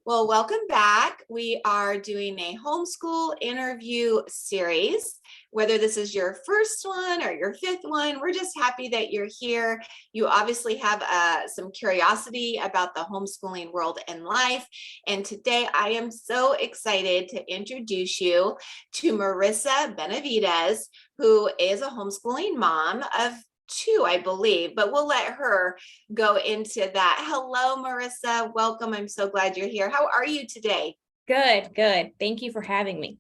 Well, welcome back. We are doing a homeschool interview series. Whether this is your first one or your fifth one, we're just happy that you're here. You obviously have some curiosity about the homeschooling world and life. And today I am so excited to introduce you to Marissa Benavidez, who is a homeschooling mom of two, I believe, but we'll let her go into that. Hello, Marissa. Welcome. I'm so glad you're here. How are you today? Good, good. Thank you for having me.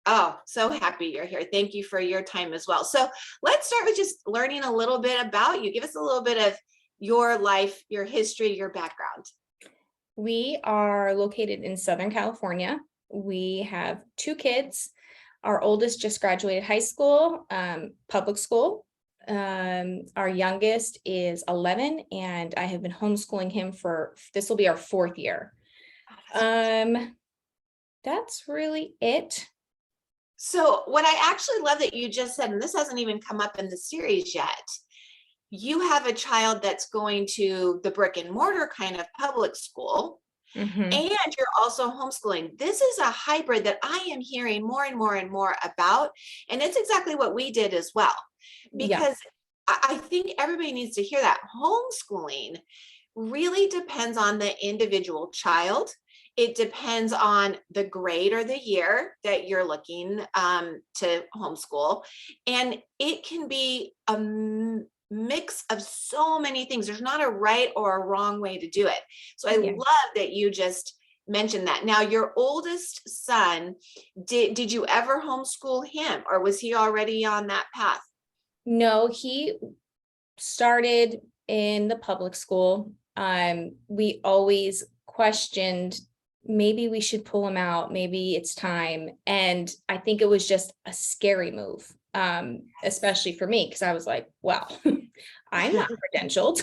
Oh, so happy you're here. Thank you for your time as well. So let's start with just learning a little bit about you. Give us a little bit of your life, your history, your background. We are located in Southern California. We have two kids. Our oldest just graduated high school, public school. Our youngest is 11, and I have been homeschooling him this will be our fourth year. That's really it. So what I actually love that you just said, and this hasn't even come up in the series yet, you have a child that's going to the brick and mortar kind of public school, and you're also homeschooling. This is a hybrid that I am hearing more and more and more about, and it's exactly what we did as well, because I think everybody needs to hear that homeschooling really depends on the individual child. It depends on the grade or the year that you're looking to homeschool. And it can be a mix of so many things. There's not a right or a wrong way to do it. So I love that you just mentioned that. Now, your oldest son, did you ever homeschool him, or was he already on that path? No, he started in the public school. We always questioned, maybe we should pull him out, maybe it's time. And I think it was just a scary move, especially for me, because I was like, well, I'm not credentialed.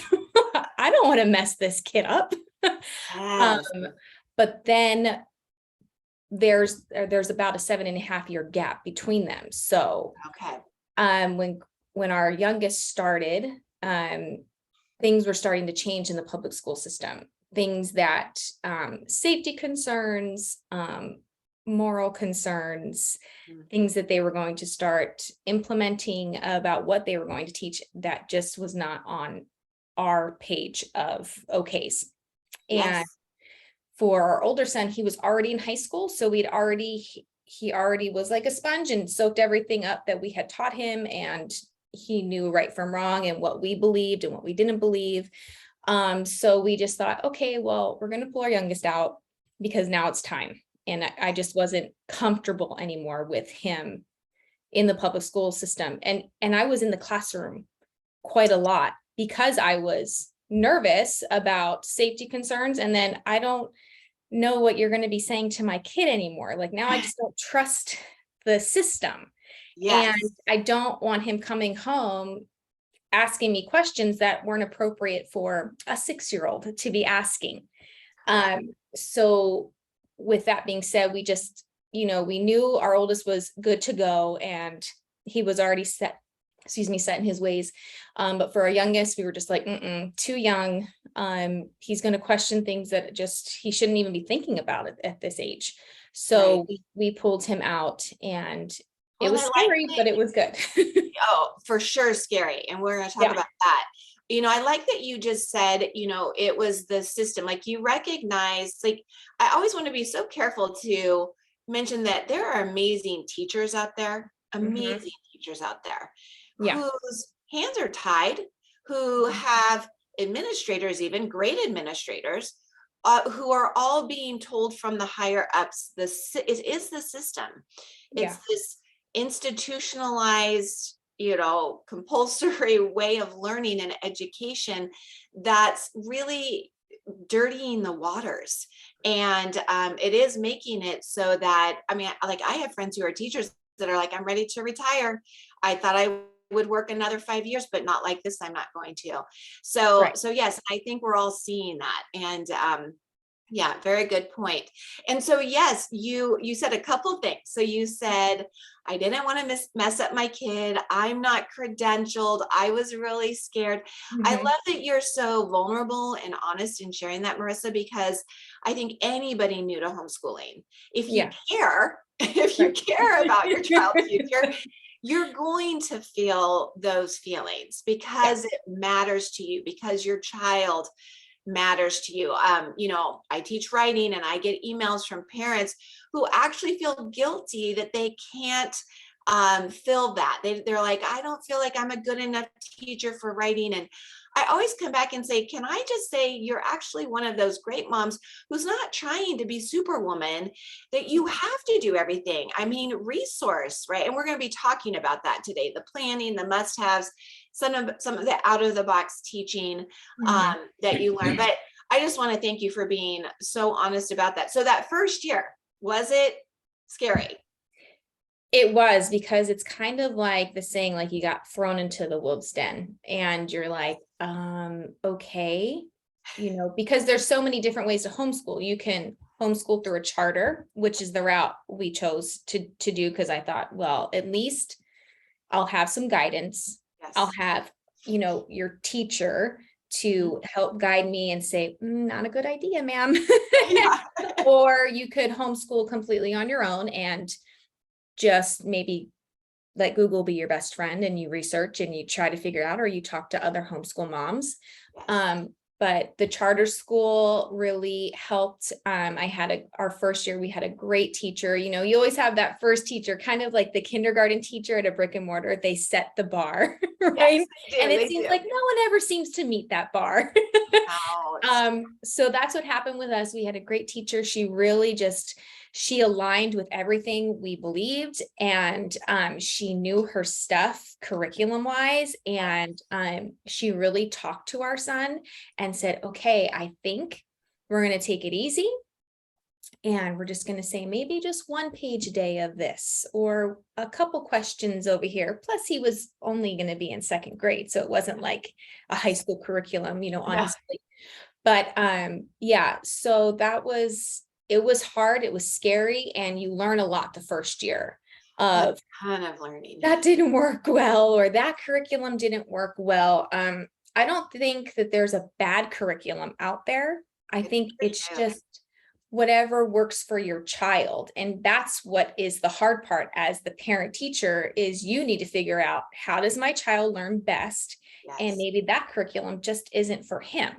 I don't want to mess this kid up. But then there's about a 7.5-year gap between them. So when our youngest started, things were starting to change in the public school system. Things that safety concerns, moral concerns, things that they were going to start implementing about what they were going to teach that just was not on our page of okays. And for our older son, he was already in high school. So he already was like a sponge and soaked everything up that we had taught him. And he knew right from wrong and what we believed and what we didn't believe. So we just thought, okay, well, we're going to pull our youngest out because now it's time. And I just wasn't comfortable anymore with him in the public school system. And I was in the classroom quite a lot because I was nervous about safety concerns. And then I don't know what you're going to be saying to my kid anymore. Like now I just don't trust the system. And I don't want him coming home asking me questions that weren't appropriate for a 6-year-old to be asking. So with that being said, we just, we knew our oldest was good to go and he was already set in his ways. But for our youngest, we were just like, too young. He's going to question things that he shouldn't even be thinking about it at this age. So we pulled him out, and it was scary, but it was good. Oh, for sure scary. And we're going to talk about that. I like that you just said, it was the system. Like you recognize, like, I always want to be so careful to mention that there are amazing teachers out there, teachers out there whose hands are tied, who have administrators, even great administrators, who are all being told from the higher ups, it is the system. It's this institutionalized, compulsory way of learning and education that's really dirtying the waters. And it is making it so that, I have friends who are teachers that are like, I'm ready to retire. I thought I would work another 5 years, but not like this. I'm not going to. So yes, I think we're all seeing that. And Yeah, very good point. And so, yes, you said a couple things. So you said, I didn't want to mess up my kid. I'm not credentialed. I was really scared. I Mhm. love that you're so vulnerable and honest in sharing that, Marissa, because I think anybody new to homeschooling, if you Yeah. care, if you Right. care about your child's future, you're going to feel those feelings Yeah. because it matters to you, because your child matters to you. I teach writing and I get emails from parents who actually feel guilty that they can't fill that. They're like, I don't feel like I'm a good enough teacher for writing. And I always come back and say, can I just say you're actually one of those great moms who's not trying to be superwoman, that you have to do everything. I mean, resource, right? And we're going to be talking about that today, the planning, the must-haves, some of the out of the box teaching Mhm. that you learn. But I just want to thank you for being so honest about that. So that first year, was it scary? It was, because it's kind of like the saying, like you got thrown into the wolf's den and you're like, okay, because there's so many different ways to homeschool. You can homeschool through a charter, which is the route we chose to do, because I thought, well, at least I'll have some guidance. I'll Yes. have, your teacher to help guide me and say, not a good idea, ma'am. Yeah. Or you could homeschool completely on your own and just maybe let Google be your best friend and you research and you try to figure out, or you talk to other homeschool moms. Yes. But the charter school really helped. Our first year, we had a great teacher. You always have that first teacher, kind of like the kindergarten teacher at a brick and mortar. They set the bar, right? Yes, they do. And it They seems do. like no one ever seems to meet that bar. No, it's So that's what happened with us. We had a great teacher. She aligned with everything we believed, and she knew her stuff curriculum wise. And she really talked to our son and said, okay, I think we're going to take it easy. And we're just going to say maybe just one page a day of this, or a couple questions over here. Plus, he was only going to be in second grade. So it wasn't like a high school curriculum, yeah. honestly. But yeah, so it was hard, it was scary, and you learn a lot the first year A of ton of learning. that didn't work well, or that curriculum didn't work well. I don't think that there's a bad curriculum out there. I Good think for it's you. just whatever works for your child. And that's what is the hard part as the parent teacher, is you need to figure out, how does my child learn best? And Yes. maybe that curriculum just isn't for him.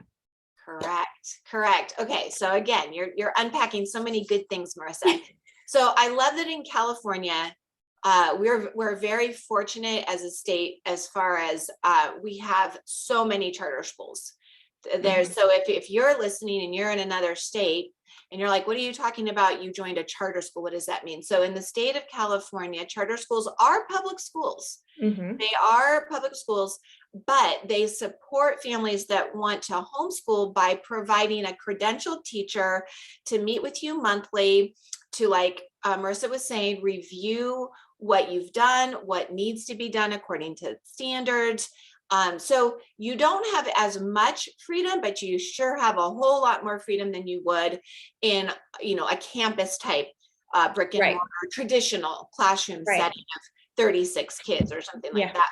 Correct. Okay, so again, you're unpacking so many good things, Marissa. So I love that in California, we're very fortunate as a state, as far as we have so many charter schools. Mhm. So if you're listening and you're in another state and you're like, what are you talking about? You joined a charter school. What does that mean? So in the state of California, charter schools are public schools. Mhm. They are public schools, but they support families that want to homeschool by providing a credentialed teacher to meet with you monthly, to, like Marissa was saying, review what you've done, what needs to be done according to standards. So you don't have as much freedom, but you sure have a whole lot more freedom than you would in, a campus type brick and Right. mortar traditional classroom Right. setting of 36 kids or something like Yeah. that.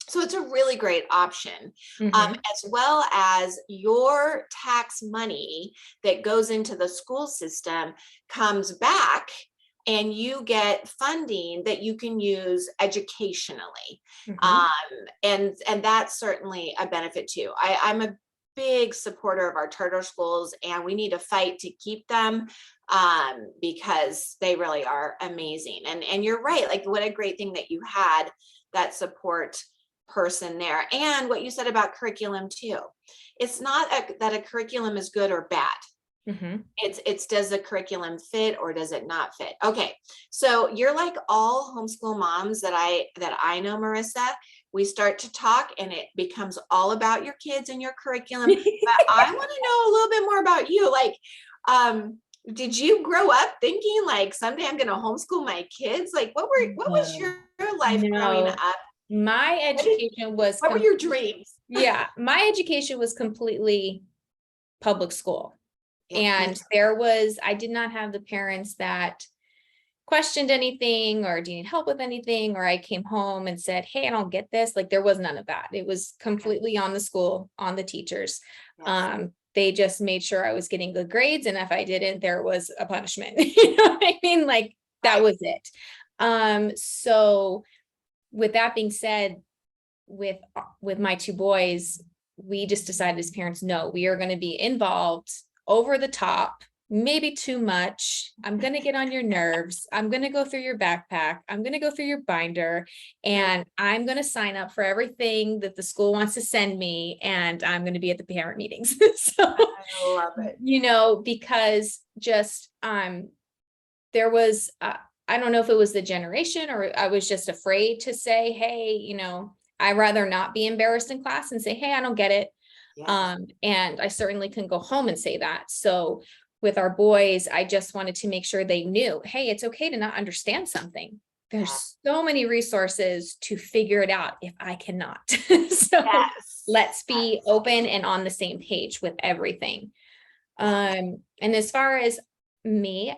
So it's a really great option, Mhm. as well as your tax money that goes into the school system comes back and you get funding that you can use educationally. Mhm. And that's certainly a benefit too. I'm a big supporter of our charter schools, and we need to fight to keep them, because they really are amazing. And you're right, like, what a great thing that you had that support person there. And what you said about curriculum too, it's not that a curriculum is good or bad. Mhm. It's does the curriculum fit or does it not fit? Okay, so you're like all homeschool moms that I know, Marissa. We start to talk and it becomes all about your kids and your curriculum. But I want to know a little bit more about you. Like, did you grow up thinking like someday I'm going to homeschool my kids? Like, what was No, your life growing no. up? My What did, education was what were your dreams? yeah, my education was completely public school. And I did not have the parents that questioned anything or do you need help with anything, or I came home and said, hey, I don't get this. Like, there was none of that. It was completely on the school, on the teachers. They just made sure I was getting good grades, and if I didn't, there was a punishment. You know what I mean? Like, that was it. So with that being said, with my two boys, we just decided as parents, no, we are going to be involved, over the top, maybe too much. I'm going to get on your nerves. I'm going to go through your backpack. I'm going to go through your binder, and I'm going to sign up for everything that the school wants to send me. And I'm going to be at the parent meetings. So I love it. You know, because just, there was, I don't know if it was the generation or I was just afraid to say, hey, you know, I'd rather not be embarrassed in class and say, hey, I don't get it. And I certainly can go home and say that. So with our boys, I just wanted to make sure they knew, hey, it's okay to not understand something. There's so many resources to figure it out if I cannot. So let's be open and on the same page with everything. And as far as me,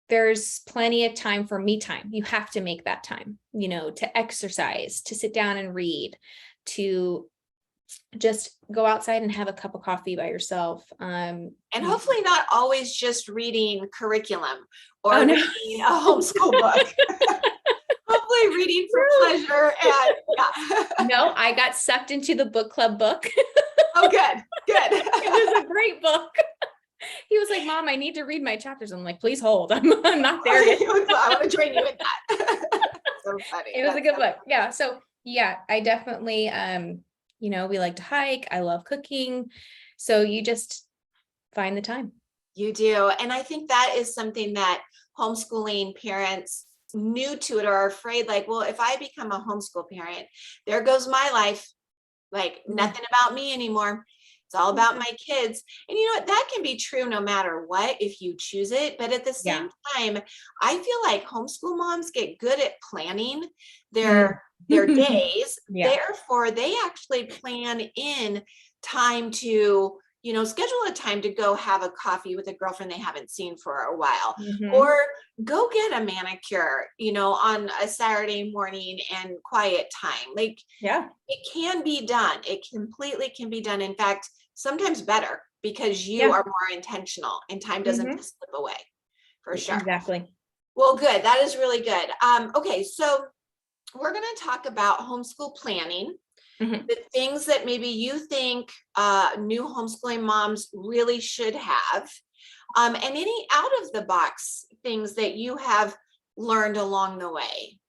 there's plenty of time for me time. You have to make that time, you know, to exercise, to sit down and read, to just go outside and have a cup of coffee by yourself. And hopefully not always just reading curriculum or reading a homeschool book. Hopefully reading for pleasure. And No, I got sucked into the book club book. Oh, good. It was a great book. He was like, Mom, I need to read my chapters. I'm like, please hold. I'm not there yet. I want to join you in that. So funny. It was a good book. Yeah. So yeah, I definitely, you know, we like to hike. I love cooking. So you just find the time. You do. And I think that is something that homeschooling parents new to it are afraid, like, well, if I become a homeschool parent, there goes my life. Like, nothing about me anymore. It's all about my kids. And you know what? That can be true no matter what, if you choose it. But at the same time, I feel like homeschool moms get good at planning their days. Therefore, they actually plan in time to, you know, schedule a time to go have a coffee with a girlfriend they haven't seen for a while, or go get a manicure, you know, on a Saturday morning and quiet time. Like, it can be done. It completely can be done. In fact, sometimes better, because you are more intentional and time doesn't just slip away, for sure. Exactly. Well, good. That is really good. Okay. So we're going to talk about homeschool planning. The things that maybe you think new homeschooling moms really should have, and any out of the box things that you have learned along the way.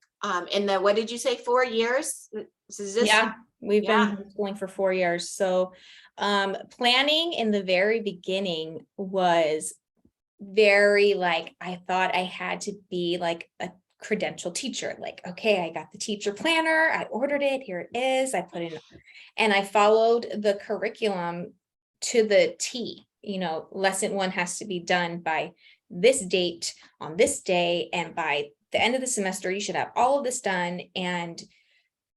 In the, what did you say, 4 years? We've been homeschooling for 4 years. So planning in the very beginning was very like, I thought I had to be like a credential teacher. Like, okay, I got the teacher planner, I ordered it, here it is, I put it in, and I followed the curriculum to the T. You know, lesson 1 has to be done by this date on this day, and by the end of the semester you should have all of this done. And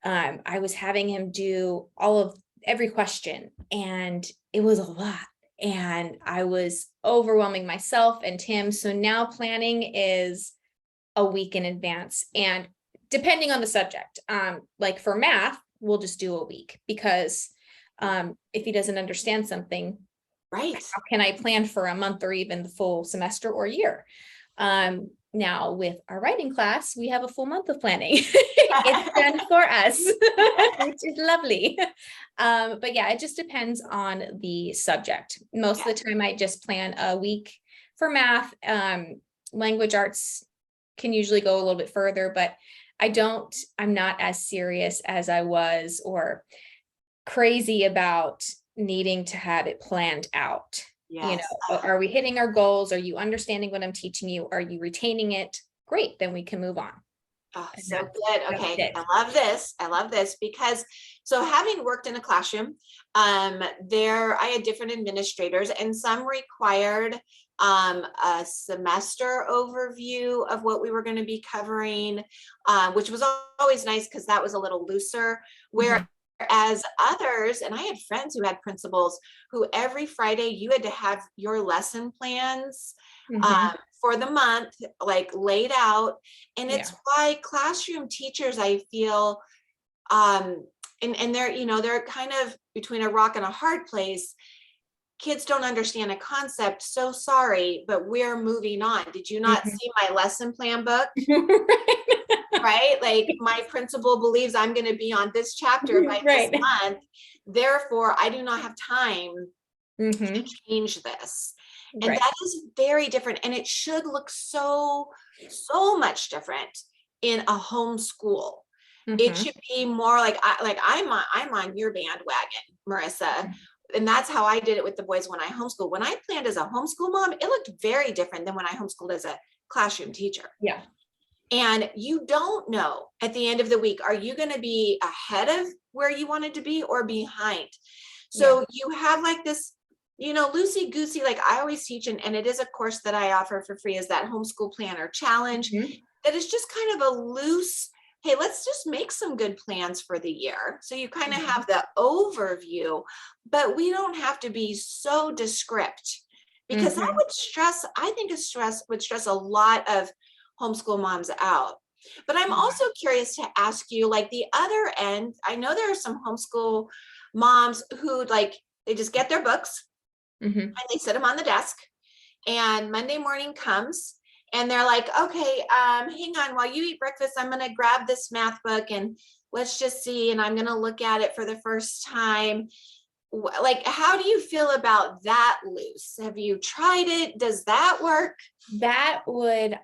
I was having him do every question, and it was a lot, and I was overwhelming myself and Tim. So now planning is a week in advance, and depending on the subject, like for math, we'll just do a week, because if he doesn't understand something, how can I plan for a month or even the full semester or year? Now with our writing class, we have a full month of planning. It's done for us, which is lovely. But yeah, it just depends on the subject. Most of the time I just plan a week for math. Language arts can usually go a little bit further, but I'm not as serious as I was, or crazy about needing to have it planned out. You know, are we hitting our goals? Are you understanding what I'm teaching you? Are you retaining it? Great, then we can move on. Oh, so good. Okay. I love this because, so having worked in a classroom, I had different administrators, and some required a semester overview of what we were going to be covering, which was always nice because that was a little looser. Where Whereas others, and I had friends who had principals who every Friday you had to have your lesson plans for the month, like laid out. And it's why classroom teachers, I feel, and they're, you know, they're kind of between a rock and a hard place. Kids don't understand a concept. So sorry, but we're moving on. Did you not see my lesson plan book? Right? Like my principal believes I'm going to be on this chapter by this month. Therefore, I do not have time to change this. And that is very different. And it should look so much different in a homeschool. It should be more like I'm on your bandwagon, Marissa. And that's how I did it with the boys when I homeschooled. When I planned as a homeschool mom, it looked very different than when I homeschooled as a classroom teacher. Yeah. And you don't know at the end of the week, are you going to be ahead of where you wanted to be or behind? So you have like this, you know, loosey goosey, like I always teach, and it is a course that I offer for free, is that homeschool planner challenge. That is just kind of a loose, hey, let's just make some good plans for the year. So you kind of have the overview, but we don't have to be so descript, because that would stress, I think would stress a lot of homeschool moms out. But I'm also curious to ask you, like the other end, I know there are some homeschool moms who like, they just get their books and they sit them on the desk, and Monday morning comes and they're like, okay, hang on, while you eat breakfast, I'm going to grab this math book and let's just see, and I'm going to look at it for the first time. Like, how do you feel about that, Luce? Have you tried it? Does that work? That would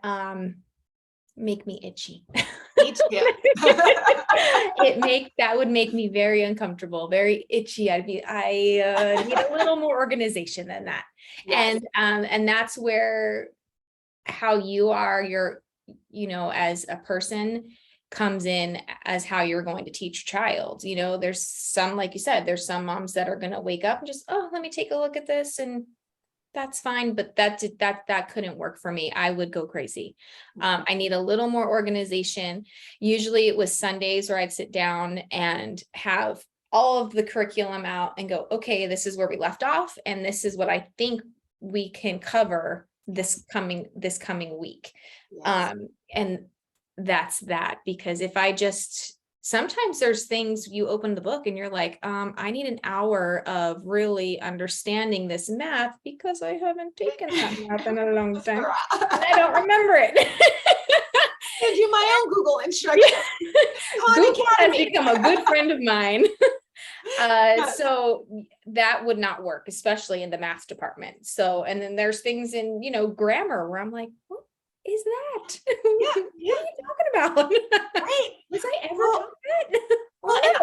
make me itchy. Me too. That would make me very uncomfortable, very itchy. I need a little more organization than that. Yes. And that's where how you are, you know, as a person comes in as how you're going to teach your child. You know, there's some, like you said, there's some moms that are going to wake up and just, oh, let me take a look at this, and that's fine. But that couldn't work for me. I would go crazy. I need a little more organization. Usually it was Sundays where I'd sit down and have all of the curriculum out and go, okay, this is where we left off, and this is what I think we can cover this coming week. Yes. And that's that, because if I just, sometimes there's things you open the book and you're like, I need an hour of really understanding this math because I haven't taken that math in a long time. I don't remember it. I do my own Google instructions. Google has become a good friend of mine. So that would not work, especially in the math department. So, and then there's things in, you know, grammar where I'm like, what is that? What are you talking about? Right. Was I ever taught that? Well, and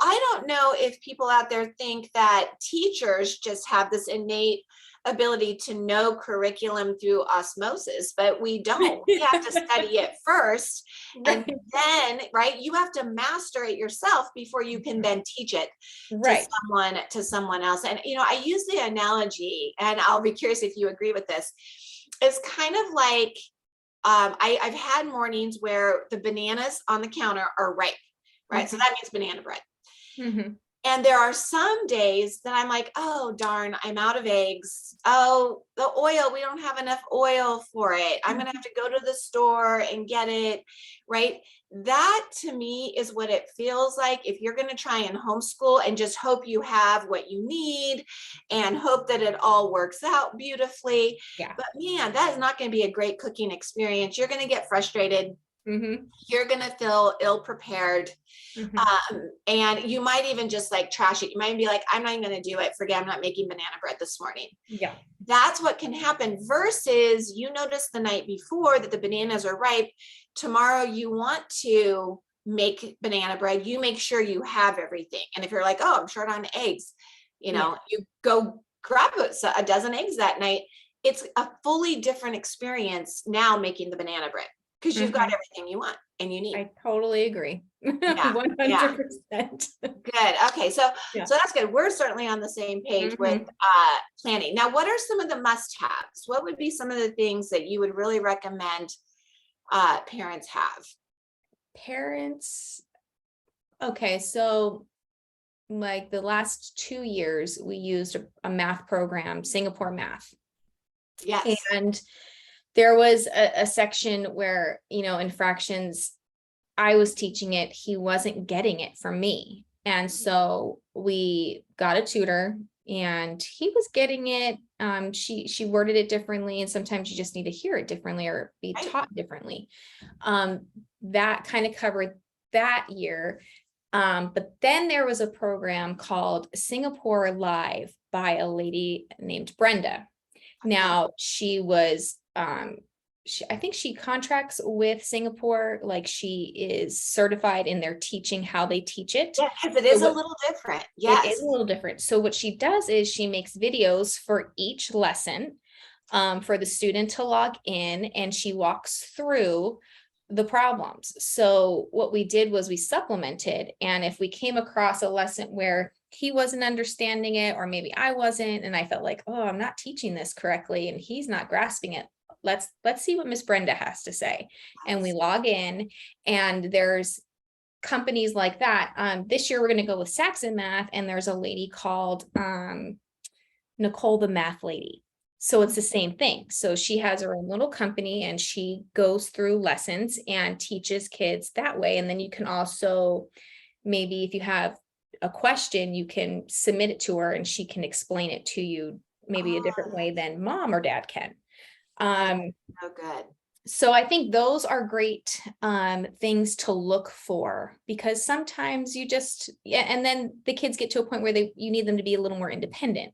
I don't know if people out there think that teachers just have this innate ability to know curriculum through osmosis, but we don't. We have to study it first, and then, right, you have to master it yourself before you can then teach it to someone else. And, you know, I use the analogy, and I'll be curious if you agree with this. It's kind of like, I've had mornings where the bananas on the counter are ripe, right? So that means banana bread. And there are some days that I'm like, oh, darn, I'm out of eggs. Oh, the oil, we don't have enough oil for it. I'm going to have to go to the store and get it, right? That to me is what it feels like if you're going to try and homeschool and just hope you have what you need and hope that it all works out beautifully. Yeah. But man, that is not going to be a great cooking experience. You're going to get frustrated. You're going to feel ill prepared. And you might even just like trash it. You might be like, I'm not even going to do it. Forget, I'm not making banana bread this morning. Yeah. That's what can happen, versus you notice the night before that the bananas are ripe. Tomorrow you want to make banana bread. You make sure you have everything. And if you're like, oh, I'm short on eggs, you know, you go grab a dozen eggs that night. It's a fully different experience now making the banana bread, because you've got everything you want and you need. I totally agree. 100%. Good. Okay. So that's good. We're certainly on the same page with planning. Now, what are some of the must-haves? What would be some of the things that you would really recommend parents have? Parents, Okay, so like the last 2 years, we used a math program, Singapore Math. Yes. And there was a section where, in fractions, I was teaching it, he wasn't getting it from me. And so we got a tutor and he was getting it. She worded it differently, and sometimes you just need to hear it differently or be taught differently. That kind of covered that year. But then there was a program called Singapore Live by a lady named Brenda. Now she was, I think she contracts with Singapore, like she is certified in their teaching, how they teach it. Yeah, because it is a little different. Yes. It is a little different. So what she does is she makes videos for each lesson, for the student to log in, and she walks through the problems. So what we did was we supplemented, and if we came across a lesson where he wasn't understanding it, or maybe I wasn't, and I felt like, oh, I'm not teaching this correctly and he's not grasping it, let's see what Miss Brenda has to say. And we log in, and there's companies like that. This year we're going to go with Saxon Math, and there's a lady called Nicole the Math Lady. So it's the same thing. So she has her own little company, and she goes through lessons and teaches kids that way. And then you can also, maybe if you have a question, you can submit it to her and she can explain it to you maybe a different way than mom or dad can. Oh, good. So I think those are great things to look for, because sometimes you just, and then the kids get to a point where you need them to be a little more independent.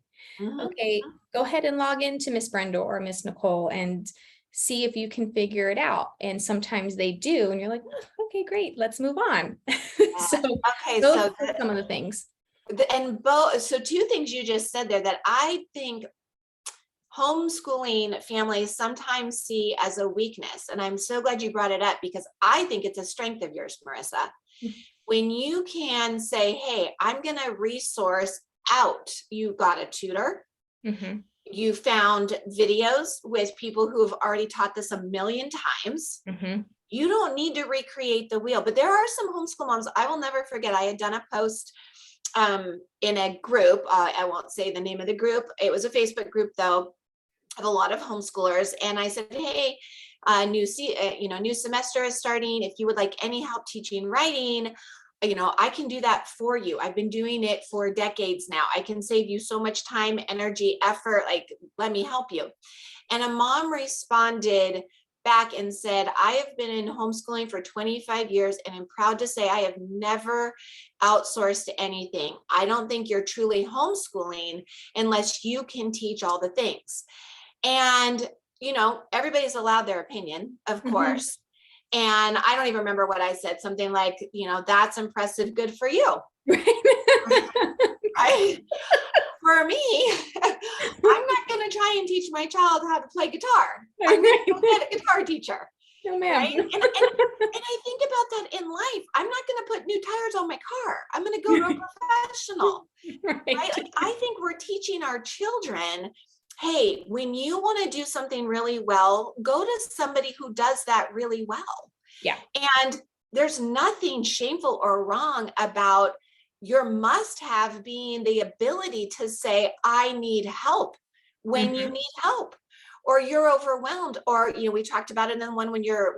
Okay, go ahead and log into Miss Brenda or Miss Nicole and see if you can figure it out. And sometimes they do, and you're like, oh, okay, great, let's move on. So Okay, those so are some of the things. So two things you just said there that I think homeschooling families sometimes see as a weakness. And I'm so glad you brought it up, because I think it's a strength of yours, Marissa. When you can say, hey, I'm going to resource out. You got a tutor. You found videos with people who have already taught this a million times. You don't need to recreate the wheel. But there are some homeschool moms. I will never forget. I had done a post in a group. I won't say the name of the group. It was a Facebook group, though, of a lot of homeschoolers. And I said, hey, new semester is starting. If you would like any help teaching writing, I can do that for you. I've been doing it for decades now. I can save you so much time, energy, effort. Like, let me help you. And a mom responded back and said, I have been in homeschooling for 25 years and I'm proud to say I have never outsourced anything. I don't think you're truly homeschooling unless you can teach all the things. And, everybody's allowed their opinion, of course. And I don't even remember what I said, something like, that's impressive. Good for you. For me, I'm not going to try and teach my child how to play guitar. I'm going to go get a guitar teacher. No, ma'am. Right? And I think about that in life. I'm not going to put new tires on my car. I'm going to go to a professional. Right? Like, I think we're teaching our children, hey, when you want to do something really well, go to somebody who does that really well. Yeah. And there's nothing shameful or wrong about your must-have being the ability to say, I need help when you need help, or you're overwhelmed, or, we talked about it in the one when you're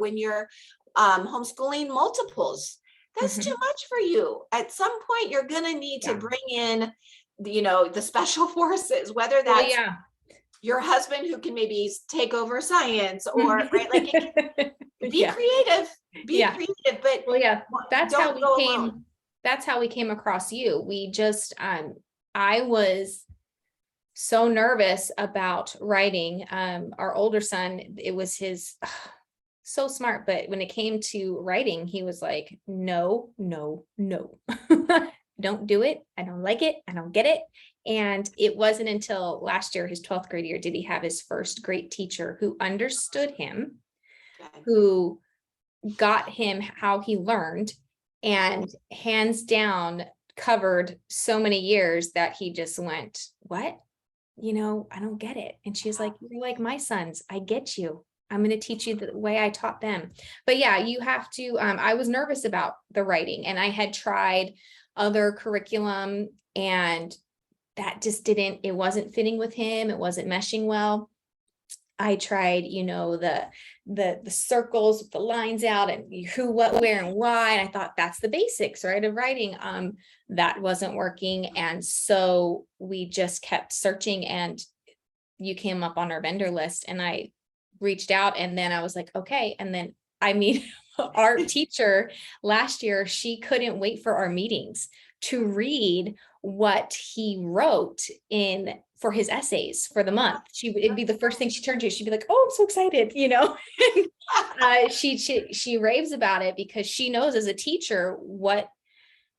homeschooling multiples. That's too much for you. At some point, you're going to need to bring in, the special forces, whether that's your husband who can maybe take over science, or right, like be creative, creative. But that's how we came. Alone. That's how we came across you. We just, I was so nervous about writing. Our older son, it was his, so smart, but when it came to writing, he was like, no, don't do it. I don't like it. I don't get it. And it wasn't until last year, his 12th grade year, did he have his first great teacher who understood him, who got him how he learned, and hands down covered so many years that he just went, what? I don't get it. And she's like, you're like my sons. I get you. I'm going to teach you the way I taught them. But yeah, you have to, I was nervous about the writing, and I had tried other curriculum, and that just it wasn't fitting with him. It wasn't meshing well. I tried, the circles with the lines out and who, what, where, and why. And I thought that's the basics, right, of writing. That wasn't working. And so we just kept searching, and you came up on our vendor list, and I reached out, and then I was like, okay. And then our teacher last year, she couldn't wait for our meetings to read what he wrote for his essays for the month. It'd be the first thing she turned to. She'd be like, oh, I'm so excited, she raves about it, because she knows as a teacher what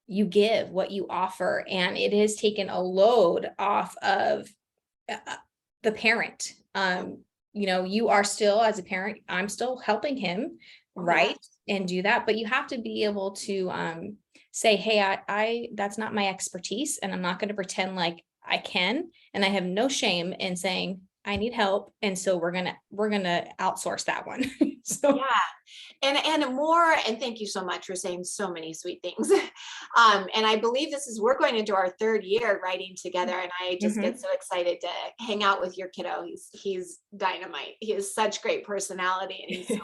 you give, what you offer. And it has taken a load off of the parent. You are still, as a parent, I'm still helping him write and do that, but you have to be able to say, hey, I that's not my expertise, and I'm not going to pretend like I can. And I have no shame in saying I need help, and so we're gonna outsource that one. So yeah, and thank you so much for saying so many sweet things. And I believe we're going into our third year writing together, and I just get so excited to hang out with your kiddo. He's dynamite. He has such great personality, and he's so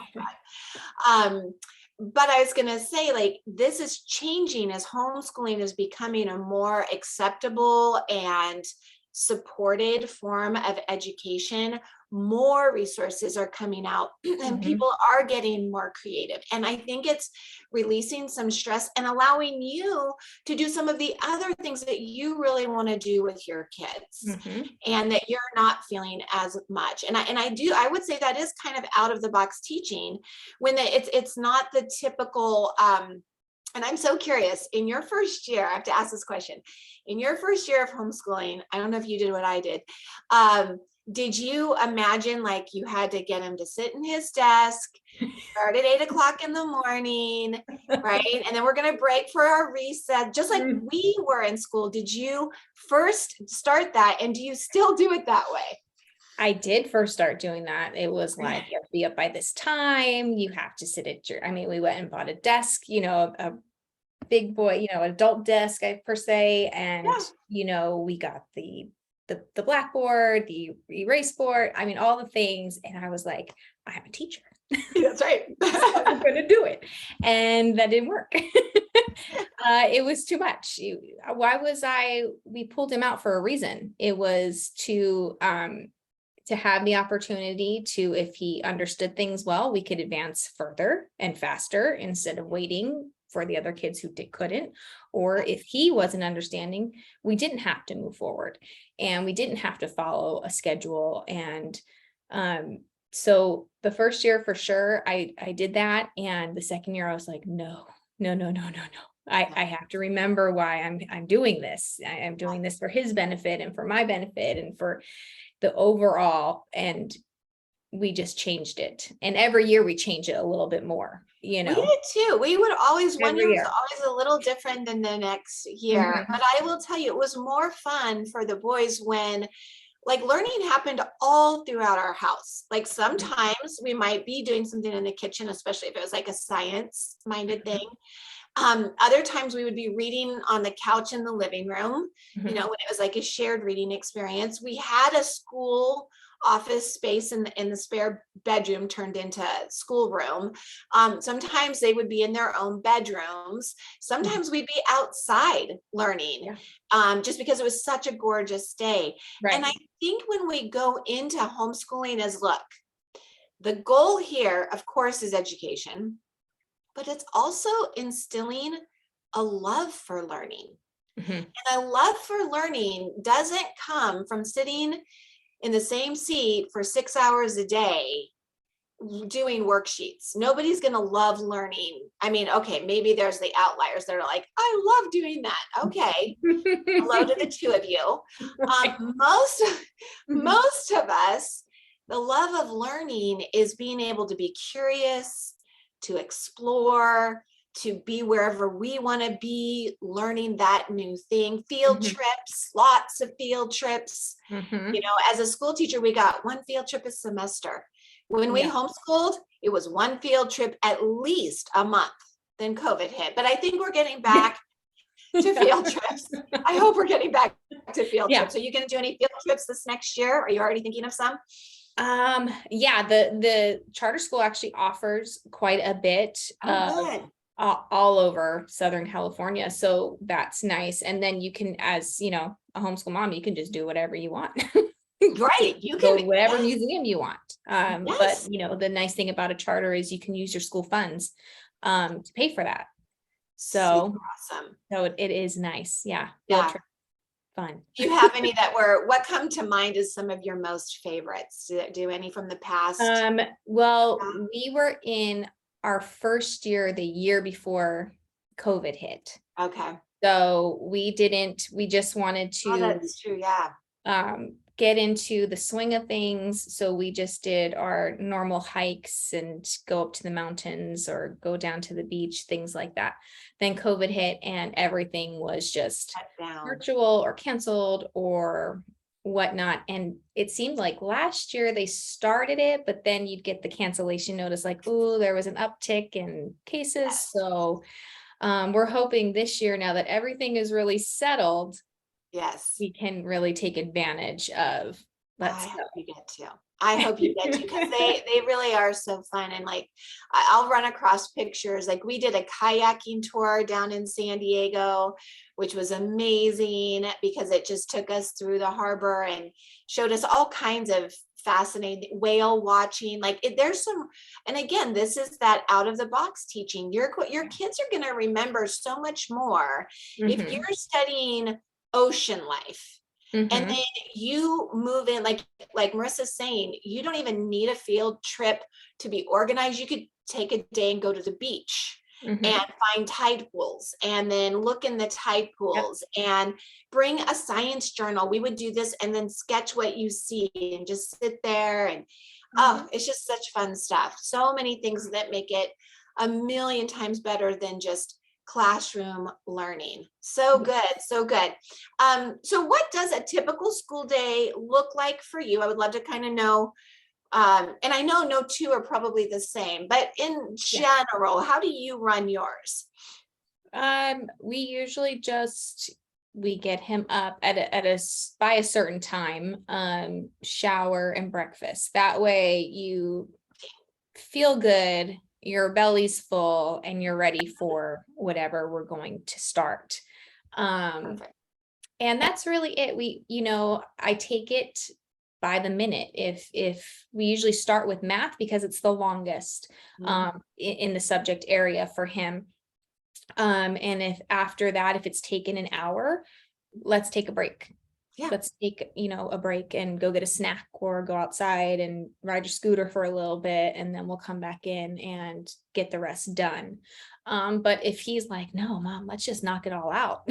fun. But I was going to say, like, this is changing as homeschooling is becoming a more acceptable and supported form of education. More resources are coming out, and people are getting more creative. And I think it's releasing some stress and allowing you to do some of the other things that you really want to do with your kids, and that you're not feeling as much. And I would say that is kind of out of the box teaching, when it's not the typical, and I'm so curious, in your first year, I have to ask this question. In your first year of homeschooling, I don't know if you did what I did you imagine, like, you had to get him to sit in his desk, start at 8 o'clock in the morning, right? And then we're going to break for our recess, just like we were in school. Did you first start that? And do you still do it that way? I did first start doing that. It was like, you have to be up by this time. You have to sit at we went and bought a desk, a big boy, adult desk, per se. And, we got the blackboard, the erase board, all the things. And I was like, I'm a teacher. That's right. So I'm going to do it. And that didn't work. It was too much. We pulled him out for a reason. It was to have the opportunity to, if he understood things well, we could advance further and faster instead of waiting for the other kids who couldn't. Or if he wasn't understanding, we didn't have to move forward, and we didn't have to follow a schedule. And so the first year, for sure, I did that. And the second year I was like, no. I have to remember why I'm doing this. I'm doing this for his benefit and for my benefit and for the overall. And we just changed it. And every year we change it a little bit more, We did too. We would always, one year was always a little different than the next year. But I will tell you, it was more fun for the boys when, like, learning happened all throughout our house. Like, sometimes we might be doing something in the kitchen, especially if it was like a science minded thing. Other times we would be reading on the couch in the living room, when it was like a shared reading experience. We had a school office space in the spare bedroom turned into schoolroom. Sometimes they would be in their own bedrooms. Sometimes we'd be outside learning, just because it was such a gorgeous day. Right. And I think when we go into homeschooling look, the goal here, of course, is education, but it's also instilling a love for learning. And a love for learning doesn't come from sitting in the same seat for 6 hours a day doing worksheets. Nobody's going to love learning. Okay, maybe there's the outliers that are like, I love doing that. Okay. Hello to the two of you. Most of us, the love of learning is being able to be curious, to explore, to be wherever we want to be, learning that new thing. Field trips, lots of field trips. As a school teacher, we got one field trip a semester. When we Yeah. homeschooled, it was one field trip at least a month. Then COVID hit, but I think we're getting back to field trips. I hope we're getting back to field trips. Are you going to do any field trips this next year? Are you already thinking of some? Yeah, the charter school actually offers quite a bit all over Southern California. So that's nice. And then you can, as you know, a homeschool mom, you can just do whatever you want. Right. You go can whatever museum you want. But you know, the nice thing about a charter is you can use your school funds to pay for that. So awesome. So it is nice. Yeah. Fun. Do you have any what come to mind as some of your most favorites? Do any from the past? Well, we were in our first year, the year before COVID hit. Okay. So we just wanted to that's true. Yeah. Get into the swing of things. So we just did our normal hikes and go up to the mountains or go down to the beach, things like that. Then COVID hit and everything was just virtual or canceled or whatnot. And it seemed like last year they started it, but then you'd get the cancellation notice like, oh, there was an uptick in cases. So we're hoping this year, now that everything is really settled, we can really take advantage of. I hope you get to. I hope you get to, because they really are so fun. And like, I'll run across pictures. Like we did a kayaking tour down in San Diego, which was amazing because it just took us through the harbor and showed us all kinds of fascinating whale watching. Like there's some, and again, this is that out of the box teaching. Your kids are going to remember so much more if you're studying ocean life. And then you move in, like Marissa's saying, you don't even need a field trip to be organized. You could take a day and go to the beach and find tide pools and then look in the tide pools and bring a science journal. We would do this and then sketch what you see and just sit there. And it's just such fun stuff. So many things that make it a million times better than just classroom learning. So good. So good. So what does a typical school day look like for you? I would love to kind of know, and I know no two are probably the same, but in general, how do you run yours? We usually we get him up by a certain time, shower and breakfast. That way you feel good, your belly's full, and you're ready for whatever we're going to start. And that's really it. I take it by the minute. If we usually start with math because it's the longest in the subject area for him. And if after that, if it's taken an hour, let's take a break. Let's take, a break and go get a snack or go outside and ride your scooter for a little bit. And then we'll come back in and get the rest done. But if he's like, no, mom, let's just knock it all out.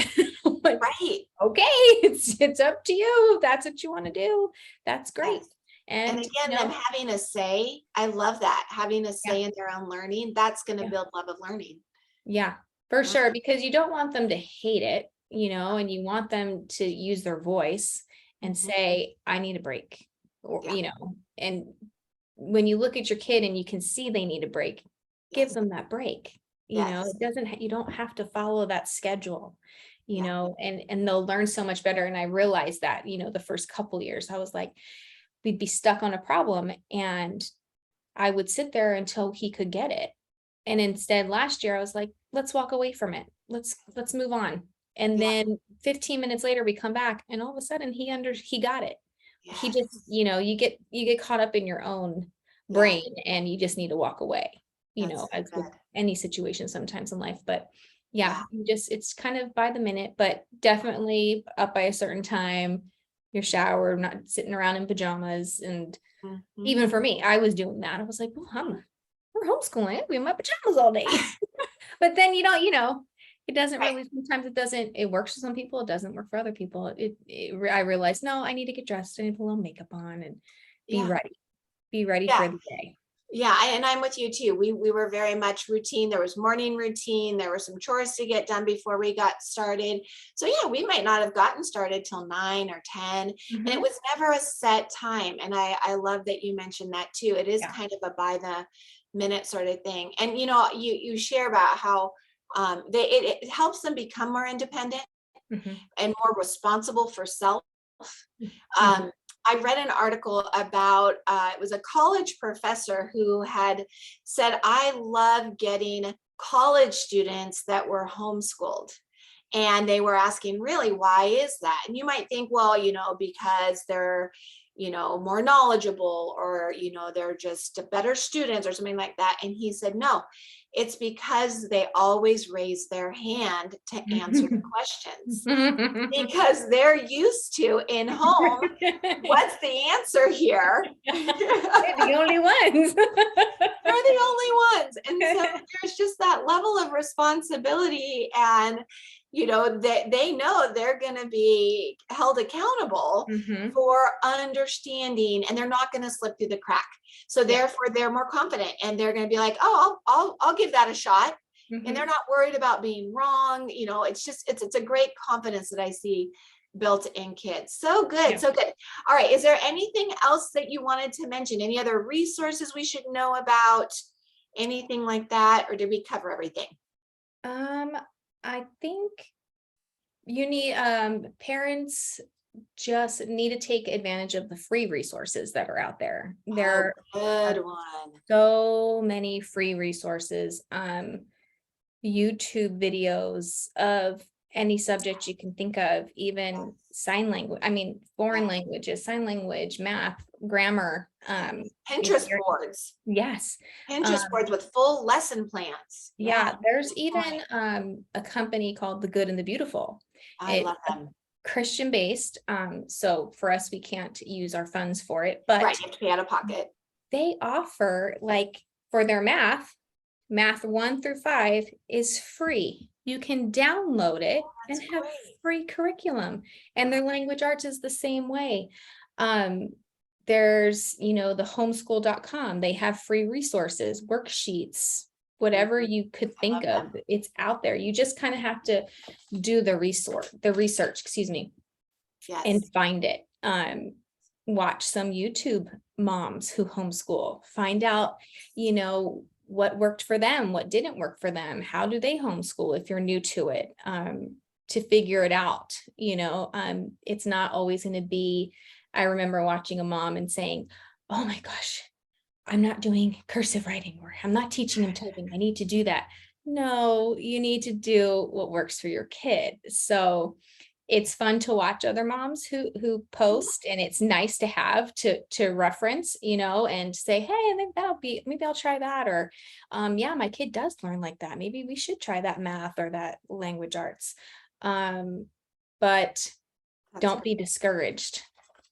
Like, right. Okay. It's up to you. If that's what you want to do. That's great. Yes. And again, them having a say, I love that. Having a say in their own learning, that's going to build love of learning. Yeah, for sure. Because you don't want them to hate it. And you want them to use their voice and say, I need a break, or, and when you look at your kid and you can see they need a break, give them that break. You don't have to follow that schedule, and they'll learn so much better. And I realized that, the first couple years I was like, we'd be stuck on a problem and I would sit there until he could get it. And instead last year I was like, let's walk away from it. Let's move on. And then 15 minutes later, we come back and all of a sudden he got it. Yes. He just, you get caught up in your own brain and you just need to walk away, as with any situation sometimes in life. But it's kind of by the minute, but definitely up by a certain time, you're showered, not sitting around in pajamas. And even for me, I was doing that. I was like, well, we're homeschooling. We're in my pajamas all day. But then, it doesn't really, sometimes it works for some people. It doesn't work for other people. I realized, no, I need to get dressed. I need to put a little makeup on and be ready for the day. Yeah, and I'm with you too. We were very much routine. There was morning routine. There were some chores to get done before we got started. So yeah, we might not have gotten started till 9 or 10. And it Mhm. was never a set time. And I love that you mentioned that too. It is Yeah. kind of a by the minute sort of thing. And you share about how it helps them become more independent Mhm. and more responsible for self. Mhm. Um, I read an article about it was a college professor who had said, I love getting college students that were homeschooled. And they were asking, really, why is that? And you might think, well, because they're, more knowledgeable, or, they're just better students or something like that. And he said, no, it's because they always raise their hand to answer the questions, because they're used to in home, what's the answer here? They're the only ones. They're the only ones. And so there's just that level of responsibility, and they know they're going to be held accountable Mhm. for understanding, and they're not going to slip through the crack. So Yeah. therefore they're more confident, and they're going to be like, oh, I'll give that a shot. And they're Mhm. not worried about being wrong. It's a great confidence that I see built in kids. So good. Yeah. So good. All right. Is there anything else that you wanted to mention? Any other resources we should know about? Anything like that? Or did we cover everything? Um, I think you need parents just need to take advantage of the free resources that are out there. Oh, There are good one. so many free resources, YouTube videos of any subject you can think of, even sign language, foreign languages, sign language, math, grammar. Pinterest boards. Yes. Pinterest boards with full lesson plans. Yeah. Yeah, there's Good even point. a company called The Good and the Beautiful. I It's love them. Christian based. So for us, we can't use our funds for it, Right. but You have to pay out of pocket. they offer, like, for their math 1 through 5 is free. You can download it and That's have great. free curriculum. And their language arts is the same way. There's, the homeschool.com. They have free resources, worksheets, whatever you could I love think of. them. It's out there. You just kind of have to do the research, excuse me, and Yes. find it. Watch some YouTube moms who homeschool, find out, what worked for them, what didn't work for them, how do they homeschool if you're new to it, to figure it out. It's not always going to be, I remember watching a mom and saying, oh my gosh, I'm not doing cursive writing, or I'm not teaching him typing, I need to do that. No, you need to do what works for your kid. So it's fun to watch other moms who post, and it's nice to have to reference, and say, hey, I think maybe I'll try that, or yeah, my kid does learn like that, maybe we should try that math or that language arts. But That's don't great. be discouraged.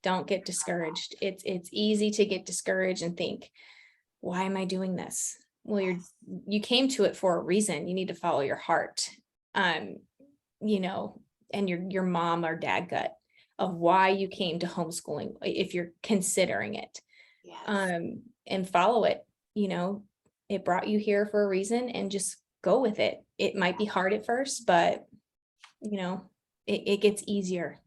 Don't get discouraged. It's easy to get discouraged and think, why am I doing this? Well, you came to it for a reason. You need to follow your heart. Um, and your mom or dad gut of why you came to homeschooling, if you're considering it, Yes. and follow it. It brought you here for a reason, and just go with it. It might be hard at first, but it gets easier.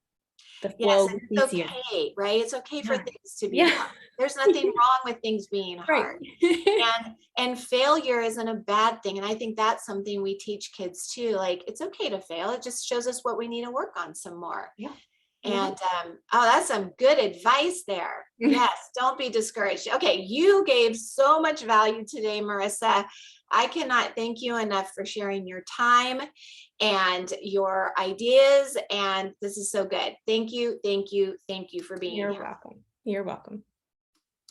The Yes, flow and gets it's easier. okay, right? It's okay for Yeah. things to be Yeah. hard. There's nothing wrong with things being Right. hard. And failure isn't a bad thing. And I think that's something we teach kids too. Like, it's okay to fail. It just shows us what we need to work on some more. Yeah. And that's some good advice there. Yes, don't be discouraged. Okay, you gave so much value today, Marissa. I cannot thank you enough for sharing your time and your ideas. And this is so good. Thank you, thank you, thank you for being You're here. welcome. You're welcome.